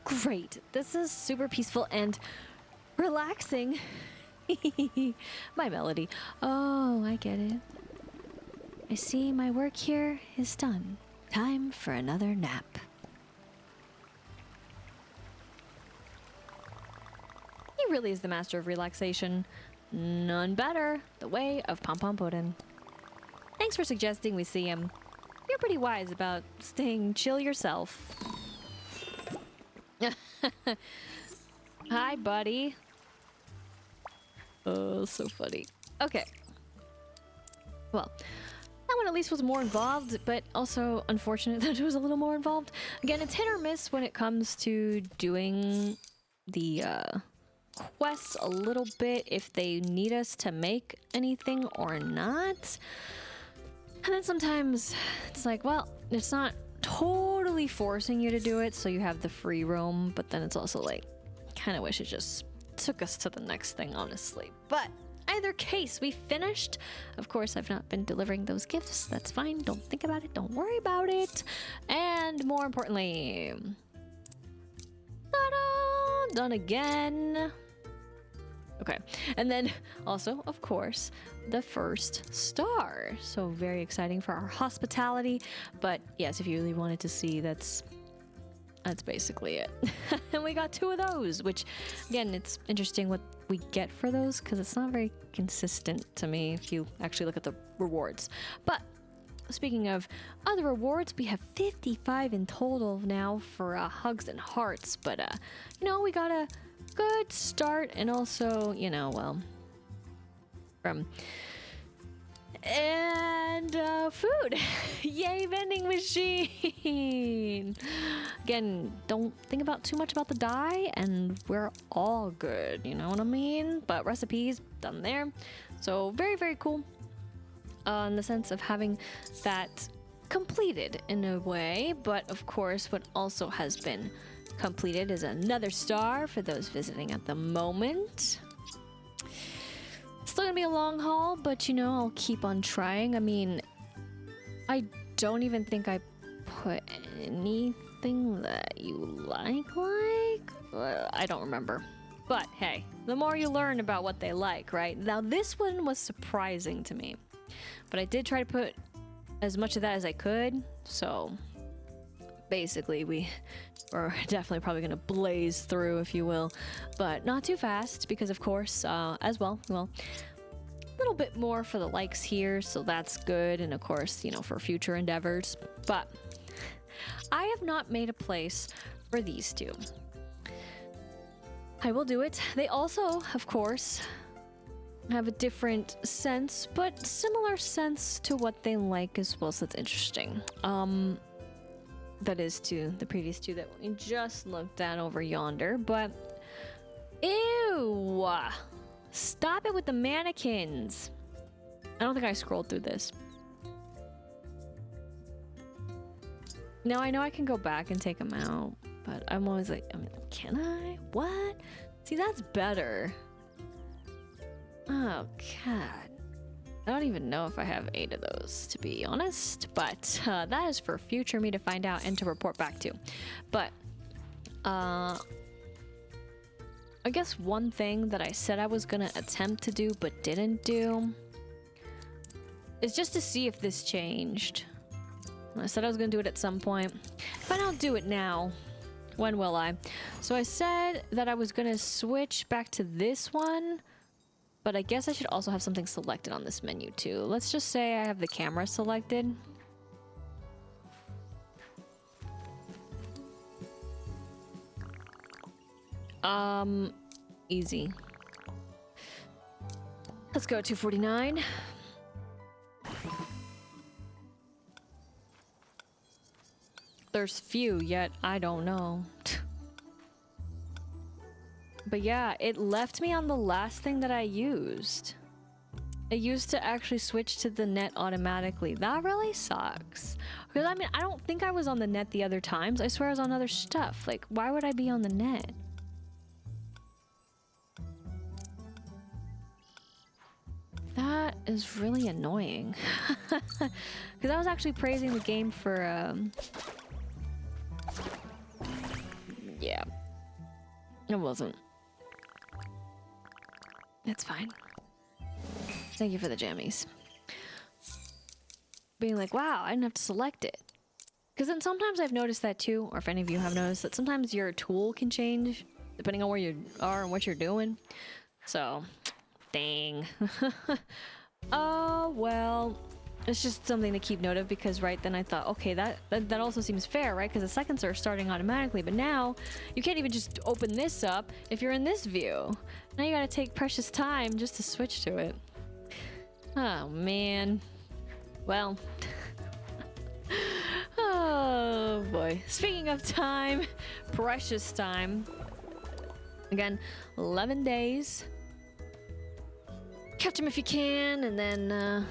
Great. This is super peaceful and relaxing. My melody. Oh, I get it. I see my work here is done. Time for another nap. He really is the master of relaxation. None better. The way of Pom Pom Puddin'. Thanks for suggesting we see him. You're pretty wise about staying chill yourself. Hi, buddy. Oh, so funny. Okay. Well, that one at least was more involved, but also unfortunate that it was a little more involved. Again, it's hit or miss when it comes to doing the quests a little bit, if they need us to make anything or not. And then sometimes it's like, well, it's not totally forcing you to do it, so you have the free roam, but then it's also like, kind of wish it just took us to the next thing, honestly. But either case, we finished. Of course, I've not been delivering those gifts. That's fine. Don't think about it. Don't worry about it. And more importantly, ta-da! Done again. Okay, and then also, of course, the first star. So very exciting for our hospitality. But yes, if you really wanted to see, that's basically it. And we got 2 of those, which again, it's interesting what we get for those because it's not very consistent to me if you actually look at the rewards. But speaking of other rewards, we have 55 in total now for hugs and hearts. But you know, we got a good start, and also, you know, well, from and food. Yay, vending machine. Again, don't think about too much about the dye and we're all good, you know what I mean? But recipes done there, so very, very cool in the sense of having that completed in a way. But of course, what also has been completed is another star for those visiting at the moment. Still gonna be a long haul, but you know, I'll keep on trying. I mean, I don't even think I put anything that you like. I don't remember. But hey, the more you learn about what they like, right? Now this one was surprising to me, but I did try to put as much of that as I could, so basically we are definitely probably gonna blaze through, if you will, but not too fast because of course as well, a little bit more for the likes here, so that's good, and of course, you know, for future endeavors. But I have not made a place for these 2. I will do it. They also, of course, have a different sense, but similar sense to what they like as well, so that's interesting. That is to the previous two that we just looked at over yonder, but ew! Stop it with the mannequins! I don't think I scrolled through this. Now I know I can go back and take them out, but I'm always like, can I? What? See, that's better. Oh, God. I don't even know if I have 8 of those, to be honest, but that is for future me to find out and to report back to. But, I guess one thing that I said I was gonna attempt to do but didn't do is just to see if this changed. I said I was gonna do it at some point. If I don't do it now, when will I? So I said that I was gonna switch back to this one, but I guess I should also have something selected on this menu too. Let's just say I have the camera selected. Easy. Let's go 249. There's few, yet I don't know. But yeah, it left me on the last thing that I used. It used to actually switch to the net automatically. That really sucks. Because I mean, I don't think I was on the net the other times. I swear I was on other stuff. Like, why would I be on the net? That is really annoying. Because I was actually praising the game for, yeah. It wasn't. It's fine. Thank you for the jammies. Being like, wow, I didn't have to select it. Because then sometimes I've noticed that too, or if any of you have noticed, that sometimes your tool can change depending on where you are and what you're doing. So, dang. Oh, well, it's just something to keep note of because right then I thought, okay, that also seems fair, right? Because the seconds are starting automatically, but now you can't even just open this up if you're in this view. Now you gotta take precious time just to switch to it. Oh, man. Well. Oh, boy. Speaking of time, precious time. Again, 11 days. Catch them if you can, and then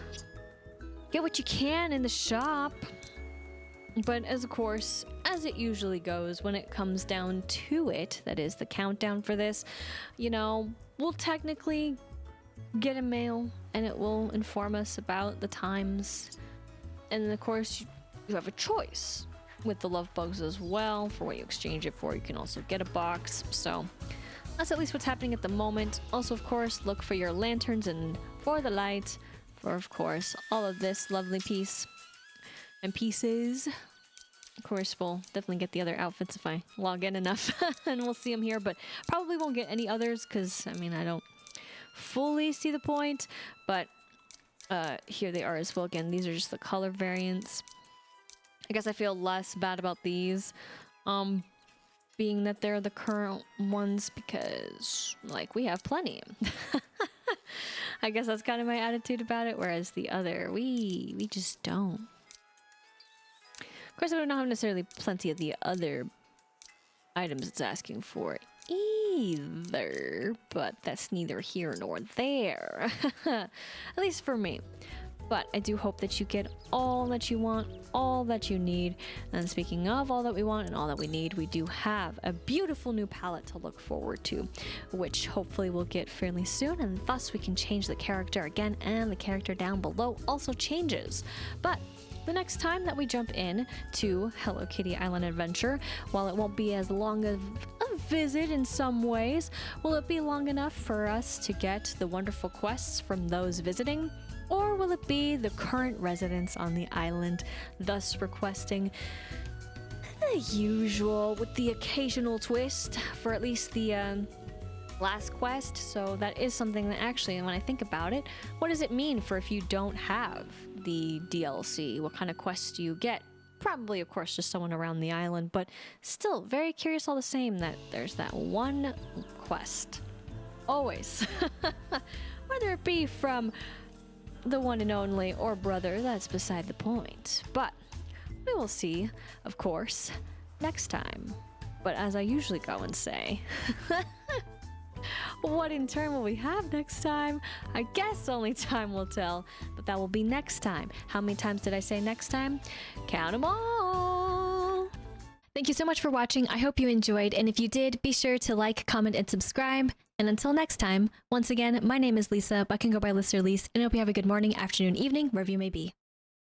get what you can in the shop. But as of course, as it usually goes when it comes down to it, that is the countdown for this, you know, we'll technically get a mail and it will inform us about the times. And then of course, you have a choice with the love bugs as well for what you exchange it for. You can also get a box. So that's at least what's happening at the moment. Also, of course, look for your lanterns and for the light. For, of course, all of this lovely piece and pieces. Of course, we'll definitely get the other outfits if I log in enough and we'll see them here, but probably won't get any others because, I mean, I don't fully see the point, but here they are as well. Again, these are just the color variants. I guess I feel less bad about these, being that they're the current ones because, like, we have plenty. I guess that's kind of my attitude about it, whereas the other, we just don't. Of course, I don't have necessarily plenty of the other items it's asking for either, but that's neither here nor there. At least for me. But I do hope that you get all that you want, all that you need. And speaking of all that we want and all that we need, we do have a beautiful new palette to look forward to, which hopefully we'll get fairly soon, and thus we can change the character again, and the character down below also changes. But the next time that we jump in to Hello Kitty Island Adventure, while it won't be as long of a visit in some ways, will it be long enough for us to get the wonderful quests from those visiting? Or will it be the current residents on the island, thus requesting the usual with the occasional twist for at least the last quest? So that is something that actually, when I think about it, what does it mean for if you don't have the DLC? What kind of quests do you get? Probably, of course, just someone around the island, but still very curious all the same that there's that one request. Always. Whether it be from the one and only or brother, that's beside the point. But we will see, of course, next time. But as I usually go and say, what in turn will we have next time? I guess only time will tell, but that will be next time. How many times did I say next time? Count them all! Thank you so much for watching. I hope you enjoyed, and if you did, be sure to like, comment, and subscribe. And until next time, once again, my name is Lisa, but I can go by Lister Lise, and I hope you have a good morning, afternoon, evening, wherever you may be.